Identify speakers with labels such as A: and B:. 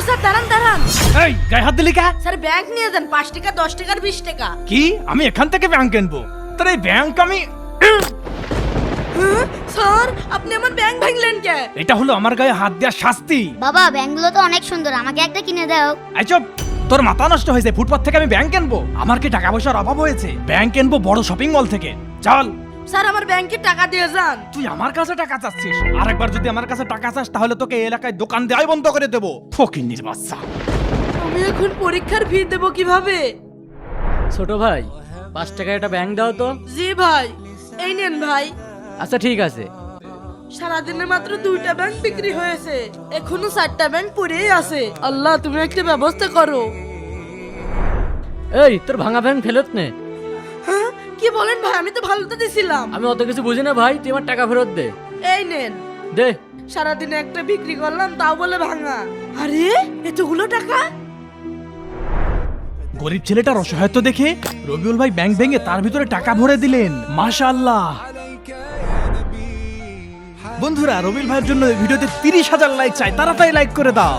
A: Sir দাঁড়ান দাঁড়ান।
B: এই গায়ে হাত দিলি কা?
A: স্যার ব্যাংক নিয়ে যান, 5 টাকা 10 টাকার 20 টাকা।
B: কি আমি এখান থেকে ব্যাংক কিনবো? তোর এই ব্যাংক আমি
A: স্যার আপনি আমার ব্যাংক ভাঙলেন কে?
B: এটা হলো আমার গায়ে হাত দেওয়ার শাস্তি।
C: বাবা ব্যাংকগুলো তো অনেক সুন্দর, আমাকে একটা কিনে দাও।
B: এই চুপ, তোর মাথা নষ্ট হয়েছে। ফুটপাত থেকে আমি ব্যাংক কিনবো? আমার কি টাকা পয়সার অভাব হয়েছে? ব্যাংক কিনবো বড় শপিং মল থেকে। চল।
A: স্যার আমার ব্যাংকে টাকা দিয়ে যান।
B: তুই আমার কাছে টাকা চাচ্ছিস? আরেকবার যদি আমার কাছে টাকা চাস তাহলে তোকে এই এলাকায় দোকান দেওয়াই বন্ধ করে দেবো। ফকিন্নির বাচ্চা।
A: আমি এখন পরীক্ষার ফি দেব কিভাবে?
D: ছোট ভাই 5 টাকা একটা ব্যাংক দাও তো।
A: জি ভাই, এই নেন ভাই।
D: আচ্ছা ঠিক আছে।
A: সারাদিনে মাত্র 2টা ব্যাংক বিক্রি হয়েছে, এখনো 4টা ব্যাংক পড়েই আছে। আল্লাহ তুমি একটা ব্যবস্থা করো।
D: এই তোর ভাঙা ব্যাংক ফেরত নে।
A: হ্যাঁ কি বলেন ভাই, আমি তো ভালোতে দিছিলাম।
D: আমি অত কিছু বুঝি না ভাই, তুই আমার টাকা ফেরত দে।
A: এই নেন।
D: দে।
A: সারাদিনে একটা বিক্রি করলাম তাও বলে ভাঙা। আরে এতগুলো টাকা!
B: গরিব ছেলেটার অসহায়ত্ব দেখে রবিউল ভাই ব্যাংক ভেঙে তার ভিতরে টাকা ভরে দিলেন। মাশাআল্লাহ। বন্ধুরা, রবিউল ভাইয়ের জন্য এই ভিডিওতে 30,000 লাইক চাই, তাড়াতাড়ি লাইক করে দাও।